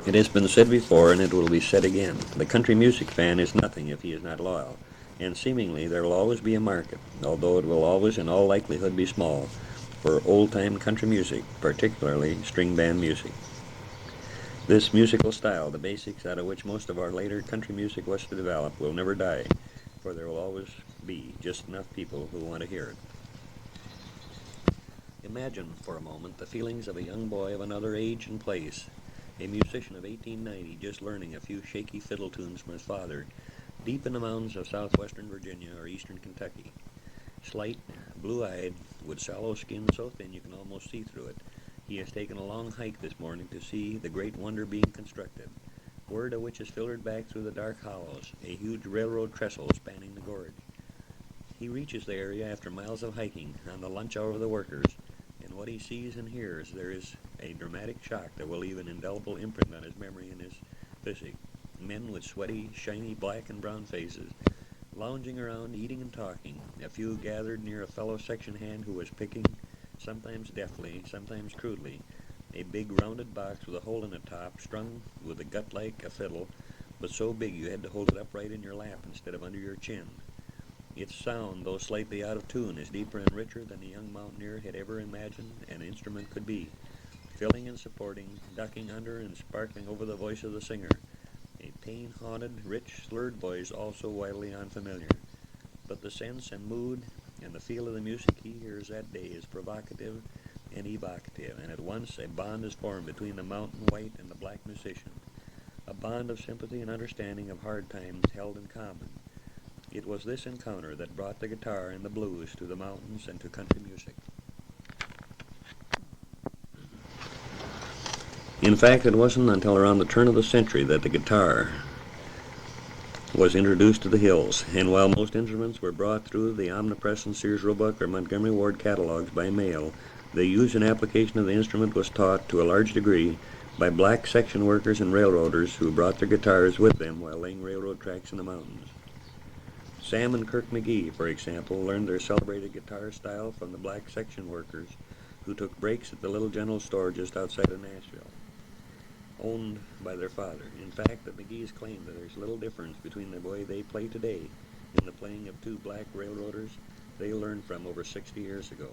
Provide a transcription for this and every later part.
It has been said before, and it will be said again. The country music fan is nothing if he is not loyal, and seemingly there will always be a market, although it will always in all likelihood be small, for old-time country music, particularly string band music. This musical style, the basics out of which most of our later country music was to develop, will never die, for there will always be just enough people who want to hear it. Imagine for a moment the feelings of a young boy of another age and place, a musician of 1890 just learning a few shaky fiddle tunes from his father, deep in the mountains of southwestern Virginia or eastern Kentucky. Slight, blue-eyed, with sallow skin so thin you can almost see through it, he has taken a long hike this morning to see the great wonder being constructed, word of which is filtered back through the dark hollows, a huge railroad trestle spanning the gorge. He reaches the area after miles of hiking on the lunch hour of the workers, and what he sees and hears there is a dramatic shock that will leave an indelible imprint on his memory and his physique. Men with sweaty, shiny black and brown faces, lounging around, eating and talking, a few gathered near a fellow section hand who was picking, sometimes deftly, sometimes crudely, a big rounded box with a hole in the top, strung with a gut like a fiddle, but so big you had to hold it upright in your lap instead of under your chin. Its sound, though slightly out of tune, is deeper and richer than the young mountaineer had ever imagined an instrument could be, filling and supporting, ducking under and sparkling over the voice of the singer, a pain-haunted, rich, slurred voice also widely unfamiliar. But the sense and mood and the feel of the music he hears that day is provocative and evocative, and at once a bond is formed between the mountain white and the black musician, a bond of sympathy and understanding of hard times held in common. It was this encounter that brought the guitar and the blues to the mountains and to country music. In fact, it wasn't until around the turn of the century that the guitar was introduced to the hills, and while most instruments were brought through the omnipresent Sears Roebuck or Montgomery Ward catalogs by mail, the use and application of the instrument was taught to a large degree by black section workers and railroaders who brought their guitars with them while laying railroad tracks in the mountains. Sam and Kirk McGee, for example, learned their celebrated guitar style from the black section workers who took breaks at the little general store just outside of Nashville, owned by their father. In fact, the McGees claim that there's little difference between the way they play today and the playing of two black railroaders they learned from over 60 years ago.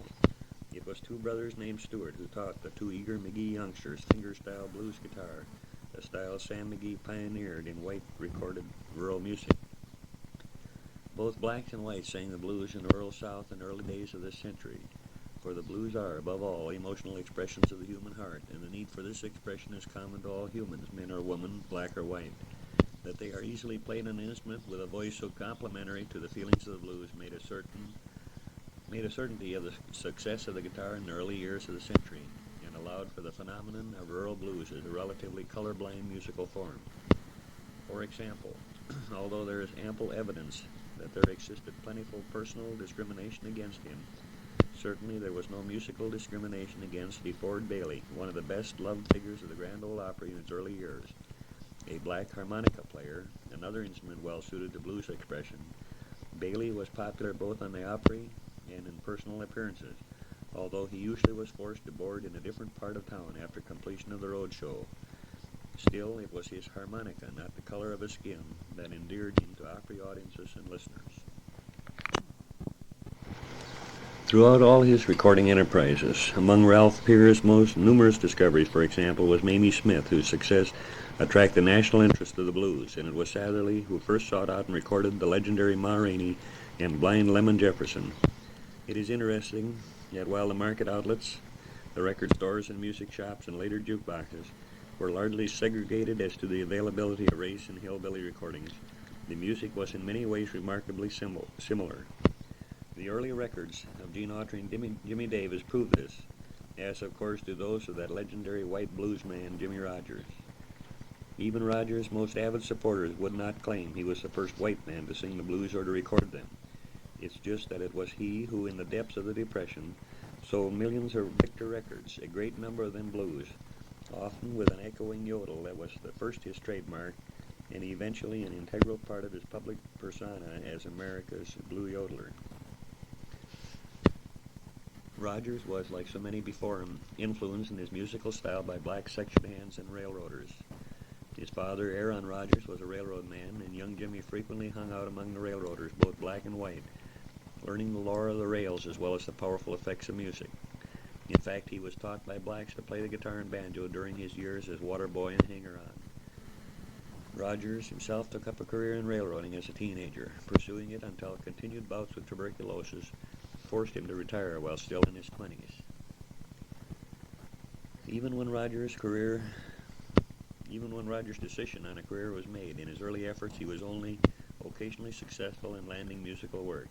It was two brothers named Stewart who taught the two eager McGee youngsters fingerstyle blues guitar, a style Sam McGee pioneered in white recorded rural music. Both blacks and whites sang the blues in the rural South in the early days of this century, for the blues are, above all, emotional expressions of the human heart, and the need for this expression is common to all humans, men or women, black or white. That they are easily played on an instrument with a voice so complementary to the feelings of the blues made a certainty of the success of the guitar in the early years of the century, and allowed for the phenomenon of rural blues as a relatively colorblind musical form. For example, although there is ample evidence that there existed plentiful personal discrimination against him, certainly there was no musical discrimination against DeFord Bailey, one of the best-loved figures of the Grand Ole Opry in its early years. A black harmonica player, another instrument well-suited to blues expression, Bailey was popular both on the Opry and in personal appearances, although he usually was forced to board in a different part of town after completion of the road show. Still, it was his harmonica, not the color of his skin, that endeared him to Opry audiences and listeners. Throughout all his recording enterprises, among Ralph Peer's most numerous discoveries, for example, was Mamie Smith, whose success attracted the national interest of the blues, and it was Satherley who first sought out and recorded the legendary Ma Rainey and Blind Lemon Jefferson. It is interesting that while the market outlets, the record stores and music shops and later jukeboxes, were largely segregated as to the availability of race and hillbilly recordings, the music was in many ways remarkably similar. The early records of Gene Autry and Jimmy Davis prove this, as of course do those of that legendary white blues man Jimmy Rogers. Even Rogers' most avid supporters would not claim he was the first white man to sing the blues or to record them. It's just that it was he who, in the depths of the Depression, sold millions of Victor records, a great number of them blues, often with an echoing yodel that was the first his trademark, and eventually an integral part of his public persona as America's blue yodeler. Rogers was, like so many before him, influenced in his musical style by black section hands and railroaders. His father, Aaron Rogers, was a railroad man, and young Jimmy frequently hung out among the railroaders, both black and white, learning the lore of the rails as well as the powerful effects of music. In fact, he was taught by blacks to play the guitar and banjo during his years as water boy and hanger-on. Rogers himself took up a career in railroading as a teenager, pursuing it until continued bouts with tuberculosis forced him to retire while still in his 20s. Even when Rogers' decision on a career was made, in his early efforts he was only occasionally successful in landing musical work.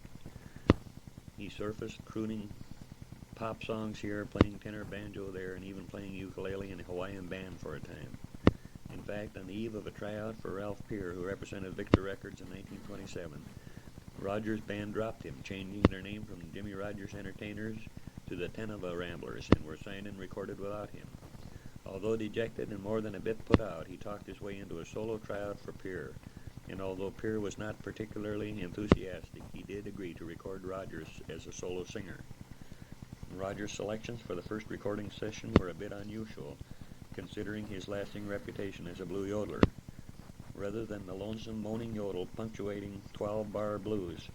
He surfaced crooning pop songs here, playing tenor banjo there, and even playing ukulele in a Hawaiian band for a time. In fact, on the eve of a tryout for Ralph Peer, who represented Victor Records in 1927, Rogers' band dropped him, changing their name from Jimmy Rogers Entertainers to the Tenova Ramblers, and were signed and recorded without him. Although dejected and more than a bit put out, he talked his way into a solo tryout for Peer, and although Peer was not particularly enthusiastic, he did agree to record Rogers as a solo singer. Rogers' selections for the first recording session were a bit unusual, considering his lasting reputation as a blue yodeler. Rather than the lonesome moaning yodel punctuating 12-bar blues,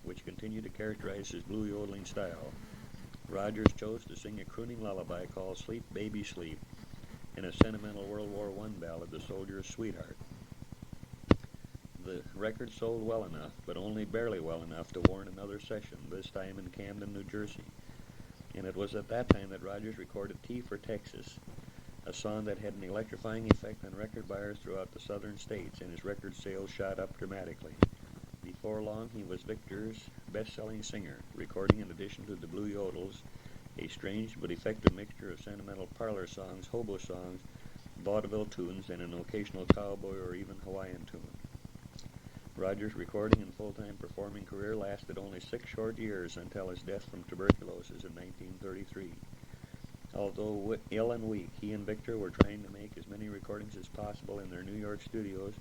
which continue to characterize his blue yodeling style, Rogers chose to sing a crooning lullaby called Sleep Baby Sleep, and a sentimental World War I ballad, The Soldier's Sweetheart. The record sold well enough, but only barely well enough to warrant another session, this time in Camden, New Jersey. And it was at that time that Rogers recorded T for Texas, a song that had an electrifying effect on record buyers throughout the southern states, and his record sales shot up dramatically. Before long, he was Victor's best-selling singer, recording, in addition to the blue yodels, a strange but effective mixture of sentimental parlor songs, hobo songs, vaudeville tunes, and an occasional cowboy or even Hawaiian tune. Rogers' recording and full-time performing career lasted only 6 short years until his death from tuberculosis in 1933. Although ill and weak, he and Victor were trying to make as many recordings as possible in their New York studios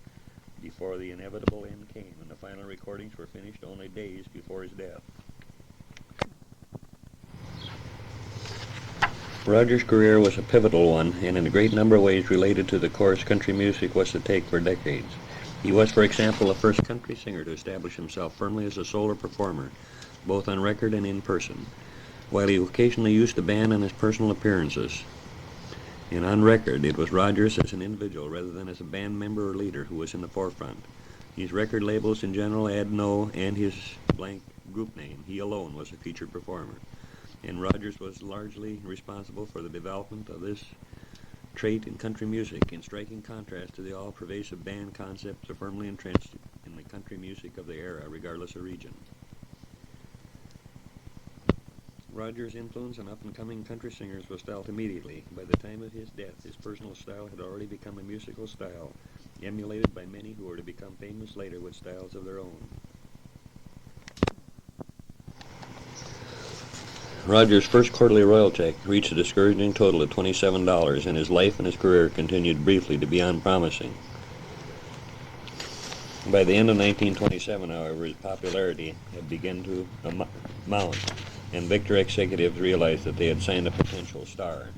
before the inevitable end came, and the final recordings were finished only days before his death. Rogers' career was a pivotal one, and in a great number of ways related to the course country music was to take for decades. He was, for example, the first country singer to establish himself firmly as a solo performer, both on record and in person, while he occasionally used the band on his personal appearances. And on record, it was Rogers as an individual rather than as a band member or leader who was in the forefront. His record labels in general had no and his blank group name. He alone was a featured performer. And Rogers was largely responsible for the development of this trait in country music, in striking contrast to the all-pervasive band concept so firmly entrenched in the country music of the era, regardless of region. Rogers' influence on up-and-coming country singers was felt immediately. By the time of his death, his personal style had already become a musical style, emulated by many who were to become famous later with styles of their own. Rogers' first quarterly royalty check reached a discouraging total of $27, and his life and his career continued briefly to be unpromising. By the end of 1927, however, his popularity had begun to mount, and Victor executives realized that they had signed a potential star.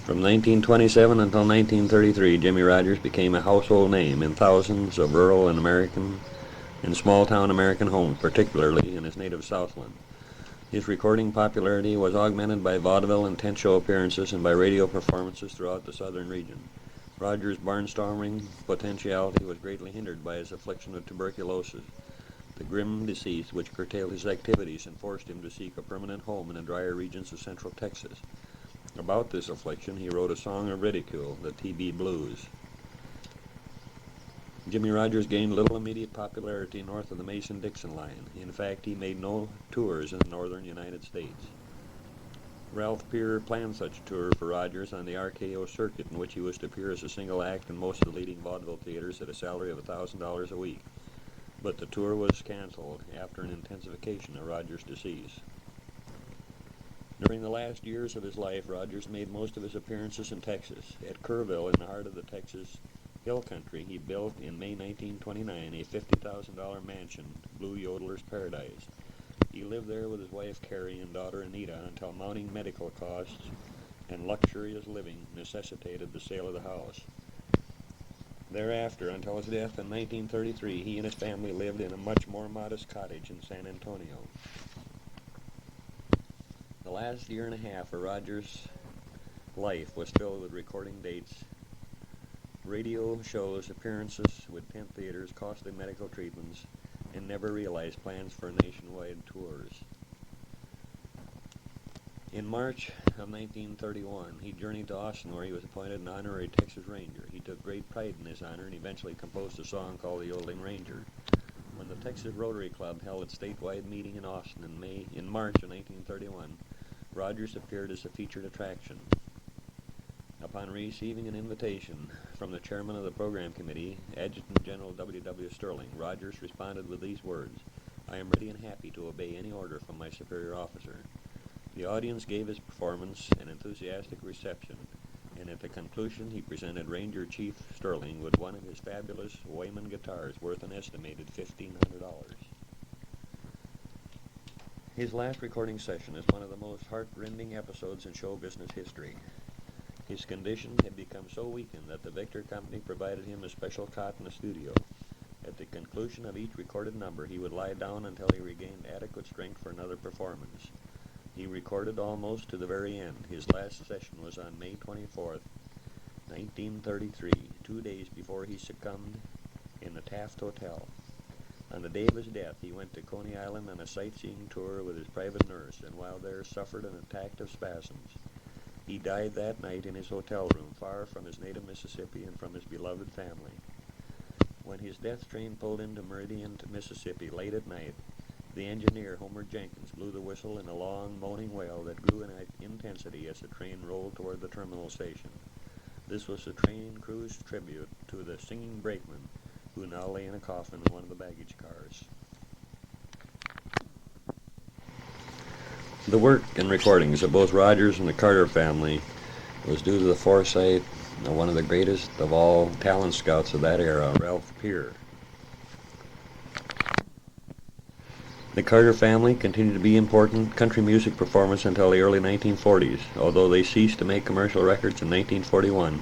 From 1927 until 1933, Jimmy Rogers became a household name in thousands of rural and small-town American homes, particularly in his native Southland. His recording popularity was augmented by vaudeville and tent show appearances and by radio performances throughout the southern region. Rogers' barnstorming potentiality was greatly hindered by his affliction of tuberculosis, the grim disease which curtailed his activities and forced him to seek a permanent home in the drier regions of central Texas. About this affliction, he wrote a song of ridicule, the TB Blues. Jimmy Rogers gained little immediate popularity north of the Mason-Dixon line. In fact, he made no tours in the northern United States. Ralph Peer planned such a tour for Rogers on the RKO circuit, in which he was to appear as a single act in most of the leading vaudeville theaters at a salary of $1,000 a week. But the tour was canceled after an intensification of Rogers' disease. During the last years of his life, Rogers made most of his appearances in Texas. At Kerrville, in the heart of the Texas Hill Country, he built in May 1929 a $50,000 mansion, Blue Yodeler's Paradise. He lived there with his wife Carrie and daughter Anita until mounting medical costs and luxurious living necessitated the sale of the house. Thereafter, until his death in 1933, he and his family lived in a much more modest cottage in San Antonio. The last year and a half of Rogers' life was filled with recording dates, radio shows, appearances with tent theaters, costly medical treatments, and never realized plans for nationwide tours. In March of 1931, he journeyed to Austin, where he was appointed an honorary Texas Ranger. He took great pride in his honor and eventually composed a song called The Yodeling Ranger. When the Texas Rotary Club held its statewide meeting in Austin in March of 1931, Rogers appeared as a featured attraction. Upon receiving an invitation from the chairman of the program committee, Adjutant General W. Sterling, Rogers responded with these words, "I am ready and happy to obey any order from my superior officer." The audience gave his performance an enthusiastic reception, and at the conclusion he presented Ranger Chief Sterling with one of his fabulous Wayman guitars worth an estimated $1,500. His last recording session is one of the most heart-rending episodes in show business history. His condition had become so weakened that the Victor Company provided him a special cot in the studio. At the conclusion of each recorded number, he would lie down until he regained adequate strength for another performance. He recorded almost to the very end. His last session was on May 24th, 1933, 2 days before he succumbed in the Taft Hotel. On the day of his death, he went to Coney Island on a sightseeing tour with his private nurse, and while there suffered an attack of spasms. He died that night in his hotel room, far from his native Mississippi and from his beloved family. When his death train pulled into Meridian, Mississippi, late at night, the engineer, Homer Jenkins, blew the whistle in a long, moaning wail that grew in intensity as the train rolled toward the terminal station. This was the train crew's tribute to the singing brakeman, who now lay in a coffin in one of the baggage cars. The work and recordings of both Rogers and the Carter family was due to the foresight of one of the greatest of all talent scouts of that era, Ralph Peer. The Carter family continued to be important country music performers until the early 1940s. Although they ceased to make commercial records in 1941,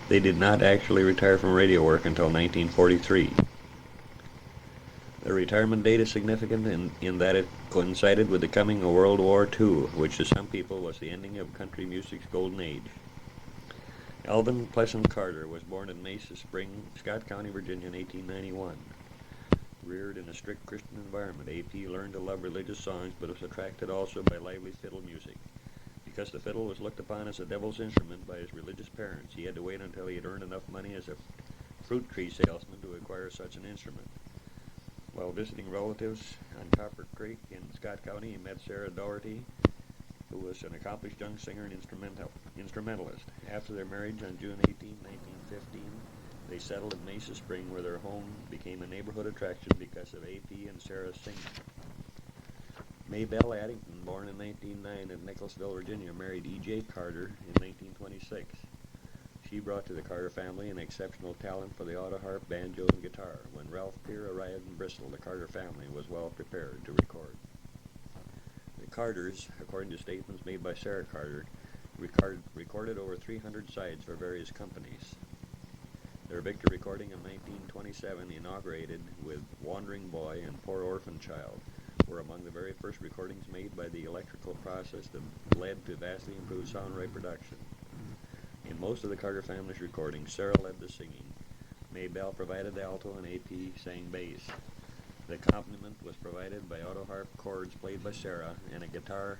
they did not actually retire from radio work until 1943. Their retirement date is significant in that it coincided with the coming of World War II, which to some people was the ending of country music's golden age. Alvin Pleasant Carter was born in Mesa Spring, Scott County, Virginia in 1891. Reared in a strict Christian environment, AP learned to love religious songs, but was attracted also by lively fiddle music. Because the fiddle was looked upon as a devil's instrument by his religious parents, he had to wait until he had earned enough money as a fruit tree salesman to acquire such an instrument. While visiting relatives on Copper Creek in Scott County, he met Sarah Doherty, who was an accomplished young singer and instrumentalist. After their marriage on June 18, 1915, they settled in Mesa Spring, where their home became a neighborhood attraction because of AP and Sarah's singing. Maybelle Addington, born in 1909 in Nicholasville, Virginia, married E.J. Carter in 1926. She brought to the Carter family an exceptional talent for the autoharp, banjo, and guitar. When Ralph Peer arrived in Bristol, the Carter family was well prepared to record. The Carters, according to statements made by Sarah Carter, recorded over 300 sides for various companies. Their Victor recording in 1927, inaugurated with Wandering Boy and Poor Orphan Child, were among the very first recordings made by the electrical process that led to vastly improved sound reproduction. In most of the Carter family's recordings, Sarah led the singing. Maybelle provided the alto and AP sang bass. The accompaniment was provided by autoharp chords played by Sarah and a guitar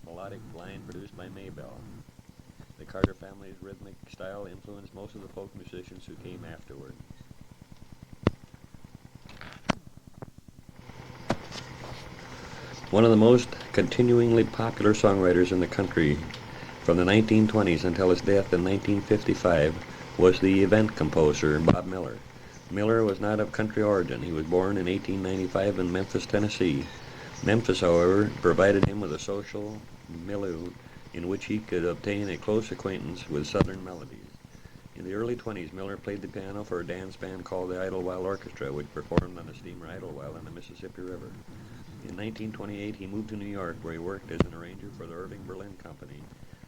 melodic line produced by Maybelle. The Carter family's rhythmic style influenced most of the folk musicians who came afterward. One of the most continuingly popular songwriters in the country from the 1920s until his death in 1955 was the event composer Bob Miller. Miller was not of country origin. He was born in 1895 in Memphis, Tennessee. Memphis, however, provided him with a social milieu in which he could obtain a close acquaintance with Southern melodies. In the early 20s, Miller played the piano for a dance band called the Idlewild Orchestra, which performed on the steamer Idlewild on the Mississippi River. In 1928, he moved to New York, where he worked as an arranger for the Irving Berlin Company.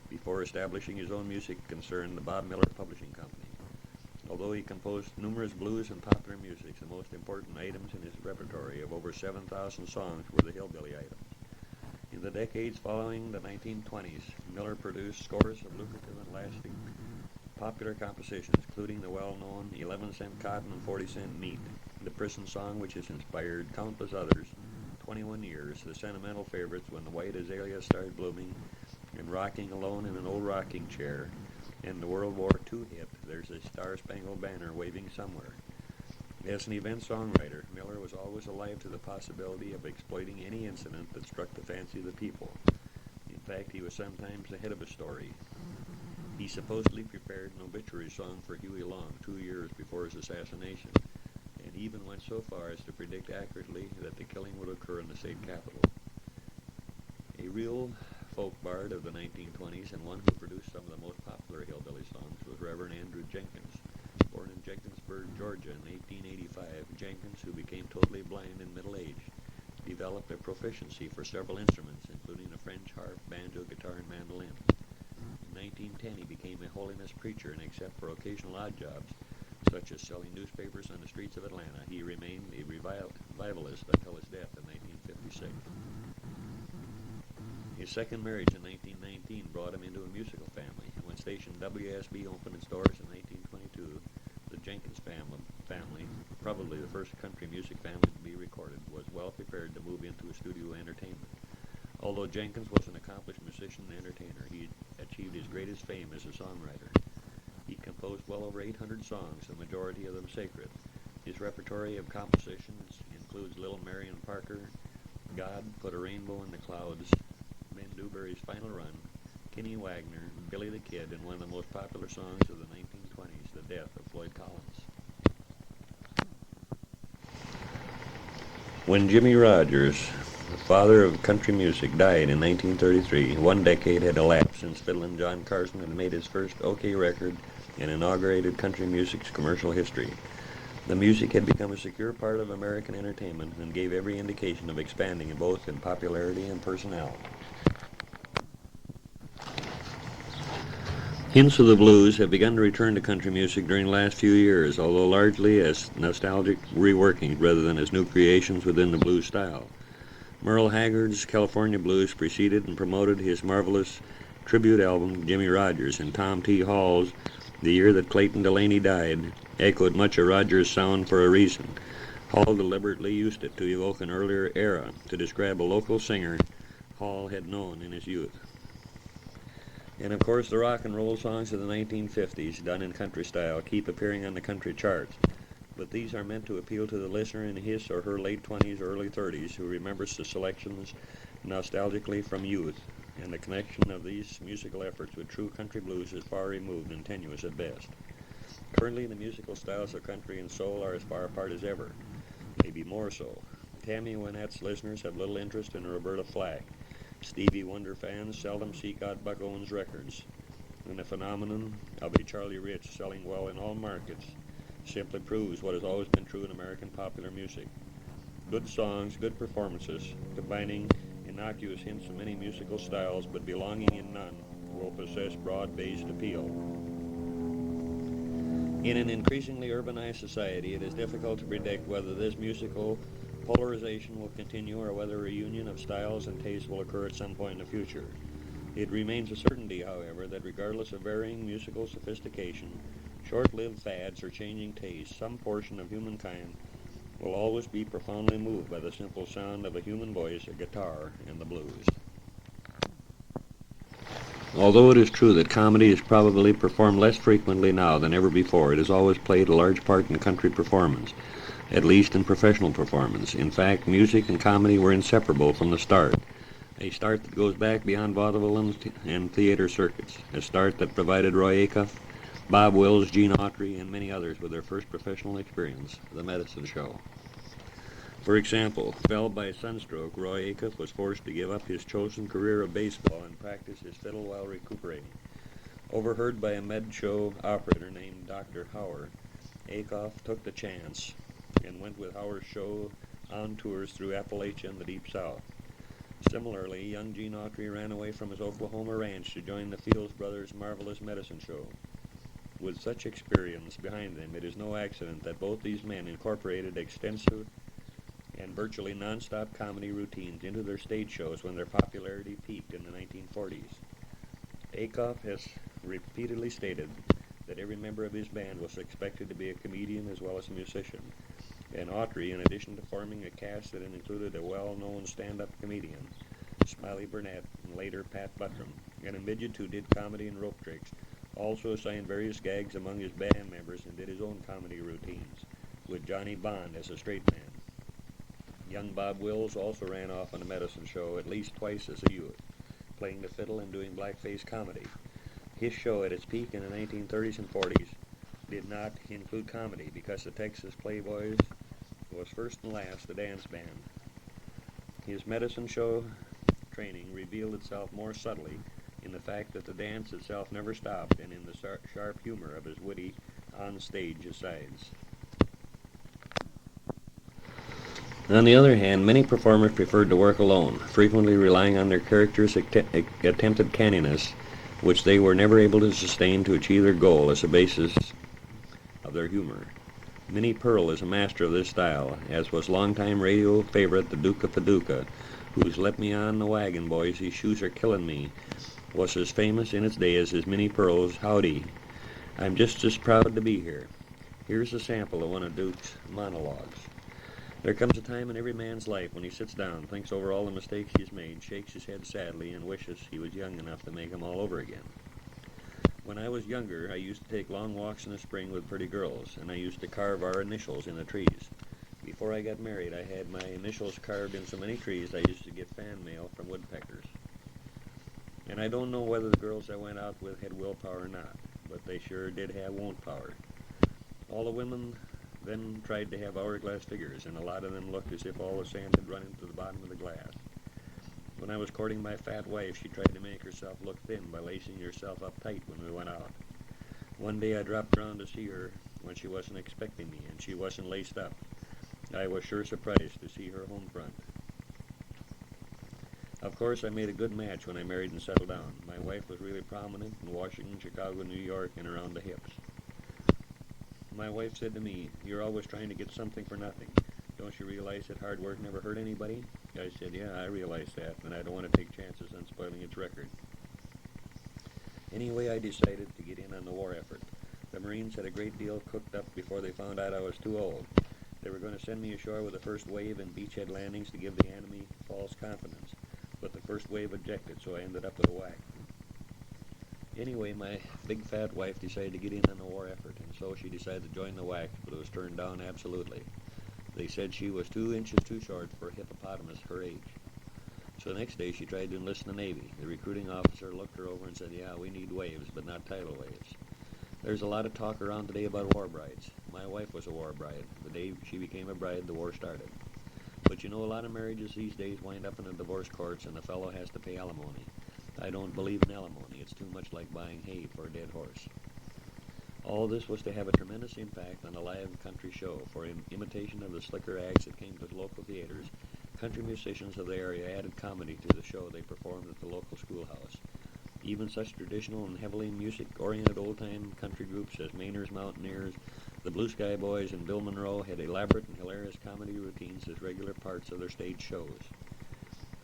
before establishing his own music concern, the Bob Miller Publishing Company. Although he composed numerous blues and popular music, the most important items in his repertory of over 7,000 songs were the hillbilly items. In the decades following the 1920s, Miller produced scores of lucrative and lasting popular compositions, including the well-known 11-cent cotton and 40-cent meat, the prison song which has inspired countless others, 21 years, the sentimental favorites When the White Azalea Started Blooming, and Rocking Alone in an Old Rocking Chair, and the World War II hit, There's a Star-Spangled Banner Waving Somewhere. As an event songwriter, Miller was always alive to the possibility of exploiting any incident that struck the fancy of the people. In fact, he was sometimes ahead of his story. He supposedly prepared an obituary song for Huey Long 2 years before his assassination, and even went so far as to predict accurately that the killing would occur in the state capitol. A real folk bard of the 1920s and one who produced some of the most popular hillbilly songs was Reverend Andrew Jenkins. Born in Jenkinsburg, Georgia in 1885, Jenkins, who became totally blind in middle age, developed a proficiency for several instruments, including a French harp, banjo, guitar, and mandolin. In 1910, he became a holiness preacher, and except for occasional odd jobs, such as selling newspapers on the streets of Atlanta, he remained a revivalist until his death in 1956. His second marriage in 1919 brought him into a musical family. When station WSB opened its doors in 1922, the Jenkins family, probably the first country music family to be recorded, was well prepared to move into a studio entertainment. Although Jenkins was an accomplished musician and entertainer, he achieved his greatest fame as a songwriter. He composed well over 800 songs, the majority of them sacred. His repertory of compositions includes Little Marion Parker, God Put a Rainbow in the Clouds, Ben Dewberry's Final Run, Kenny Wagner, Billy the Kid, and one of the most popular songs of the 1920s, The Death of Floyd Collins. When Jimmie Rodgers, the father of country music, died in 1933, 1 decade had elapsed since Fiddlin' John Carson had made his first OK record and inaugurated country music's commercial history. The music had become a secure part of American entertainment and gave every indication of expanding both in popularity and personality. Hints of the blues have begun to return to country music during the last few years, although largely as nostalgic reworkings rather than as new creations within the blues style. Merle Haggard's California Blues preceded and promoted his marvelous tribute album, Jimmie Rodgers, and Tom T. Hall's The Year That Clayton Delaney Died echoed much of Rodgers' sound for a reason. Hall deliberately used it to evoke an earlier era, to describe a local singer Hall had known in his youth. And of course, the rock and roll songs of the 1950s, done in country style, keep appearing on the country charts. But these are meant to appeal to the listener in his or her late 20s or early 30s who remembers the selections nostalgically from youth, and the connection of these musical efforts with true country blues is far removed and tenuous at best. Currently, the musical styles of country and soul are as far apart as ever, maybe more so. Tammy Wynette's listeners have little interest in Roberta Flack. Stevie Wonder fans seldom seek out Buck Owens records, and the phenomenon of a Charlie Rich selling well in all markets simply proves what has always been true in American popular music. Good songs, good performances, combining innocuous hints of many musical styles but belonging in none, will possess broad-based appeal. In an increasingly urbanized society, it is difficult to predict whether this musical polarization will continue or whether a reunion of styles and tastes will occur at some point in the future. It remains a certainty, however, that regardless of varying musical sophistication, short-lived fads, or changing tastes, some portion of humankind will always be profoundly moved by the simple sound of a human voice, a guitar, and the blues. Although it is true that comedy is probably performed less frequently now than ever before, it has always played a large part in country performance, at least in professional performance. In fact, music and comedy were inseparable from the start, a start that goes back beyond vaudeville and theater circuits, a start that provided Roy Acuff, Bob Wills, Gene Autry, and many others with their first professional experience, the medicine show. For example, felled by sunstroke, Roy Acuff was forced to give up his chosen career of baseball and practice his fiddle while recuperating. Overheard by a med show operator named Dr. Howard, Acuff took the chance and went with Howard's show on tours through Appalachia and the Deep South. Similarly, young Gene Autry ran away from his Oklahoma ranch to join the Fields Brothers' marvelous medicine show. With such experience behind them, it is no accident that both these men incorporated extensive and virtually non-stop comedy routines into their stage shows when their popularity peaked in the 1940s. Acuff has repeatedly stated that every member of his band was expected to be a comedian as well as a musician, and Autry, in addition to forming a cast that included a well-known stand-up comedian, Smiley Burnett, and later Pat Buttram, and a midget who did comedy and rope tricks, also assigned various gags among his band members and did his own comedy routines, with Johnny Bond as a straight man. Young Bob Wills also ran off on a medicine show at least twice as a youth, playing the fiddle and doing blackface comedy. His show at its peak in the 1930s and 40s did not include comedy because the Texas Playboys was first and last a dance band. His medicine show training revealed itself more subtly in the fact that the dance itself never stopped and in the sharp humor of his witty on-stage asides. On the other hand, many performers preferred to work alone, frequently relying on their characters' attempted canniness, which they were never able to sustain to achieve their goal as a basis of their humor. Minnie Pearl is a master of this style, as was longtime radio favorite the Duke of Paducah, whose "Let Me on the Wagon, Boys, These Shoes Are Killing Me" was as famous in its day as his Minnie Pearl's "Howdy, I'm Just as Proud to Be Here." Here's a sample of one of Duke's monologues. There comes a time in every man's life when he sits down, thinks over all the mistakes he has made, shakes his head sadly, and wishes he was young enough to make them all over again. When I was younger, I used to take long walks in the spring with pretty girls, and I used to carve our initials in the trees. Before I got married, I had my initials carved in so many trees I used to get fan mail from woodpeckers. And I don't know whether the girls I went out with had willpower or not, but they sure did have won't power. All the women then tried to have hourglass figures, and a lot of them looked as if all the sand had run into the bottom of the glass. When I was courting my fat wife, she tried to make herself look thin by lacing herself up tight when we went out. One day I dropped around to see her when she wasn't expecting me, and she wasn't laced up. I was sure surprised to see her home front. Of course, I made a good match when I married and settled down. My wife was really prominent in Washington, Chicago, New York, and around the hips. My wife said to me, "You're always trying to get something for nothing. Don't you realize that hard work never hurt anybody?" I said, "Yeah, I realize that, and I don't want to take chances on spoiling its record." Anyway, I decided to get in on the war effort. The Marines had a great deal cooked up before they found out I was too old. They were going to send me ashore with the first wave and beachhead landings to give the enemy false confidence, but the first wave objected, so I ended up with a whack. Anyway, my big fat wife decided to get in on the war effort, and so she decided to join the WAC, but it was turned down absolutely. They said she was 2 inches too short for a hippopotamus her age. So the next day she tried to enlist in the Navy. The recruiting officer looked her over and said, "Yeah, we need waves, but not tidal waves." There's a lot of talk around today about war brides. My wife was a war bride. The day she became a bride, the war started. But you know, a lot of marriages these days wind up in the divorce courts, and the fellow has to pay alimony. I don't believe in alimony. It's too much like buying hay for a dead horse. All this was to have a tremendous impact on a live country show. For in imitation of the slicker acts that came to the local theaters, country musicians of the area added comedy to the show they performed at the local schoolhouse. Even such traditional and heavily music-oriented old-time country groups as Mainer's Mountaineers, the Blue Sky Boys, and Bill Monroe had elaborate and hilarious comedy routines as regular parts of their stage shows.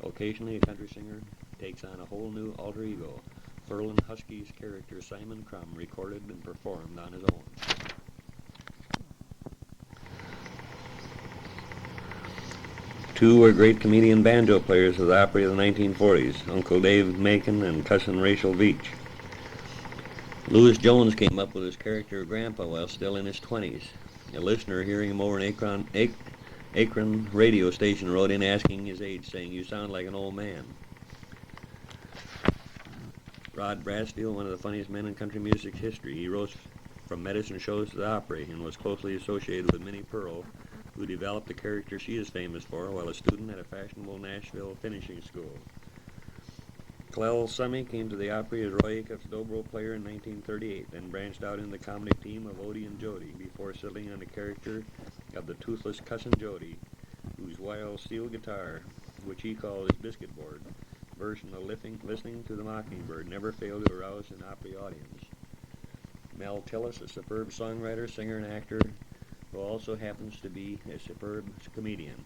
Occasionally, a country singer takes on a whole new alter ego. Ferlin Husky's character Simon Crumb recorded and performed on his own. Two were great comedian banjo players of the Opry of the 1940s, Uncle Dave Macon and Cousin Rachel Veach. Louis Jones came up with his character Grandpa while still in his 20s. A listener hearing him over an Akron radio station wrote in asking his age, saying, "You sound like an old man." Rod Brasfield, one of the funniest men in country music history, he rose from medicine shows to the Opry and was closely associated with Minnie Pearl, who developed the character she is famous for while a student at a fashionable Nashville finishing school. Clell Summey came to the Opry as Roy Acuff's dobro player in 1938, then branched out in the comedy team of Odie and Jody before settling on the character of the toothless Cousin Jody, whose wild steel guitar which he called his biscuit board, version of Listening to the Mockingbird, never failed to arouse an Opry audience. Mel Tillis, a superb songwriter, singer, and actor, who also happens to be a superb comedian.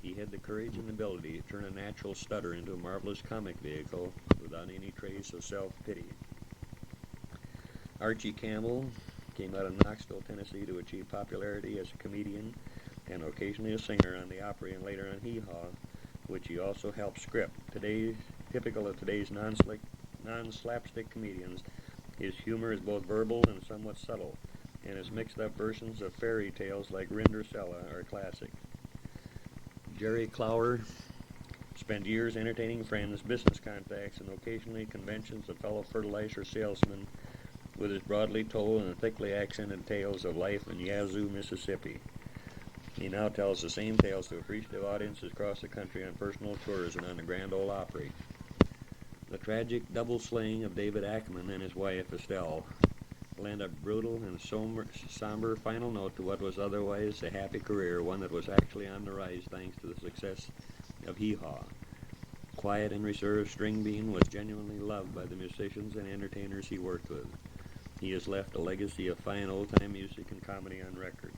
He had the courage and ability to turn a natural stutter into a marvelous comic vehicle without any trace of self-pity. Archie Campbell came out of Knoxville, Tennessee to achieve popularity as a comedian and occasionally a singer on the Opry and later on Hee Haw, which he also helped script. Typical of today's non-slapstick comedians, his humor is both verbal and somewhat subtle, and his mixed-up versions of fairy tales like Rindercella are classic. Jerry Clower spent years entertaining friends, business contacts, and occasionally conventions of fellow fertilizer salesmen with his broadly told and thickly accented tales of life in Yazoo, Mississippi. He now tells the same tales to appreciative audiences across the country on personal tours and on the Grand Ole Opry. The tragic double slaying of David Ackerman and his wife, Estelle, lent a brutal and somber final note to what was otherwise a happy career, one that was actually on the rise thanks to the success of Hee Haw. Quiet and reserved, String Bean was genuinely loved by the musicians and entertainers he worked with. He has left a legacy of fine old-time music and comedy on record.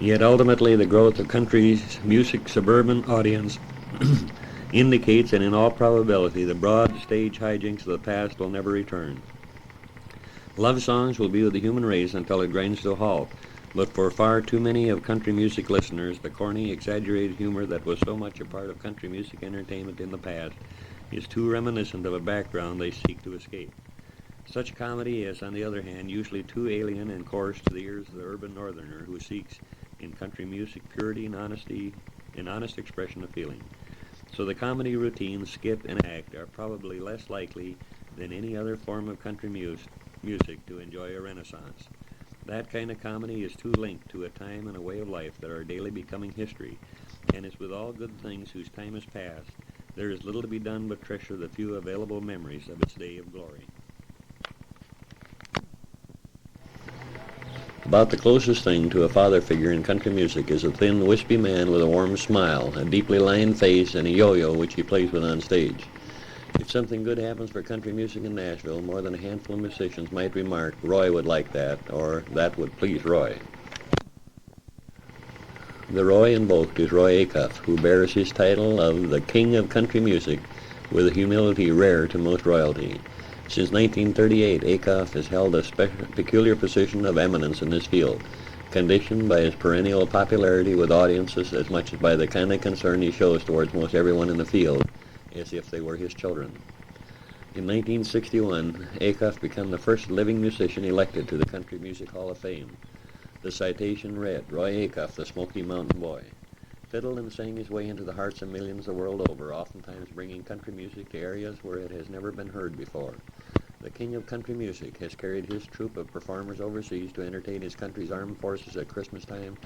Yet ultimately the growth of country's music suburban audience indicates, and in all probability, the broad stage hijinks of the past will never return. Love songs will be with the human race until it grinds to a halt, but for far too many of country music listeners, the corny, exaggerated humor that was so much a part of country music entertainment in the past is too reminiscent of a background they seek to escape. Such comedy is, on the other hand, usually too alien and coarse to the ears of the urban northerner who seeks in country music purity and honesty, an honest expression of feeling. So the comedy routine, skit, and act are probably less likely than any other form of country music to enjoy a renaissance. That kind of comedy is too linked to a time and a way of life that are daily becoming history, and as with all good things whose time is past, there is little to be done but treasure the few available memories of its day of glory. About the closest thing to a father figure in country music is a thin, wispy man with a warm smile, a deeply lined face, and a yo-yo which he plays with on stage. If something good happens for country music in Nashville, more than a handful of musicians might remark, "Roy would like that," or "that would please Roy." The Roy invoked is Roy Acuff, who bears his title of the King of Country Music with a humility rare to most royalty. Since 1938, Acuff has held a peculiar position of eminence in this field, conditioned by his perennial popularity with audiences as much as by the kind of concern he shows towards most everyone in the field, as if they were his children. In 1961, Acuff became the first living musician elected to the Country Music Hall of Fame. The citation read, "Roy Acuff, the Smoky Mountain Boy, fiddled and sang his way into the hearts of millions the world over, oftentimes bringing country music to areas where it has never been heard before. The King of Country Music has carried his troupe of performers overseas to entertain his country's armed forces at Christmas time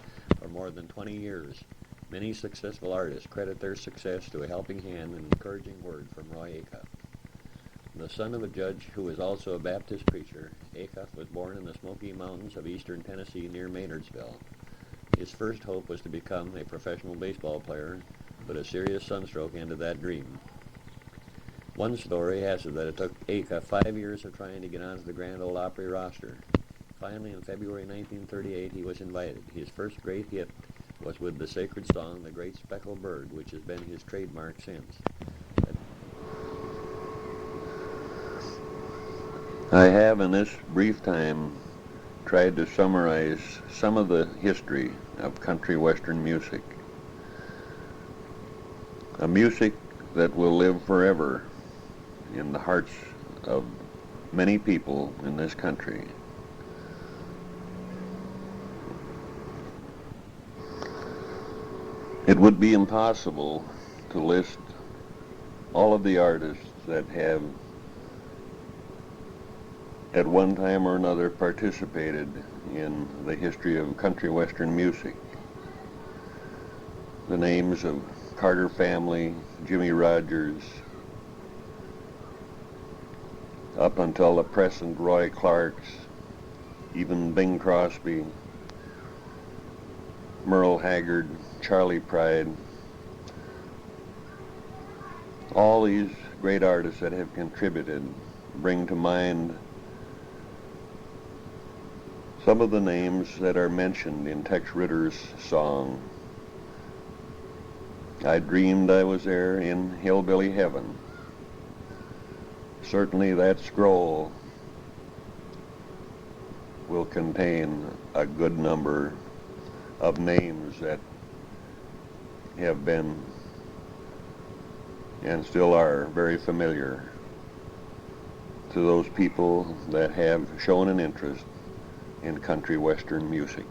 for more than 20 years. Many successful artists credit their success to a helping hand and encouraging word from Roy Acuff." The son of a judge who was also a Baptist preacher, Acuff was born in the Smoky Mountains of eastern Tennessee near Maynardsville. His first hope was to become a professional baseball player, but a serious sunstroke ended that dream. One story has it that it took Acuff 5 years of trying to get onto the Grand Ole Opry roster. Finally, in February 1938, he was invited. His first great hit was with the sacred song, "The Great Speckled Bird," which has been his trademark since. I have, in this brief time, tried to summarize some of the history of country western music. A music that will live forever in the hearts of many people in this country. It would be impossible to list all of the artists that have at one time or another participated in the history of country western music. The names of Carter Family, Jimmy Rogers, up until the present Roy Clarks, even Bing Crosby, Merle Haggard, Charlie Pride, all these great artists that have contributed bring to mind some of the names that are mentioned in Tex Ritter's song, I Dreamed I Was There in Hillbilly Heaven. Certainly that scroll will contain a good number of names that have been and still are very familiar to those people that have shown an interest in country western music.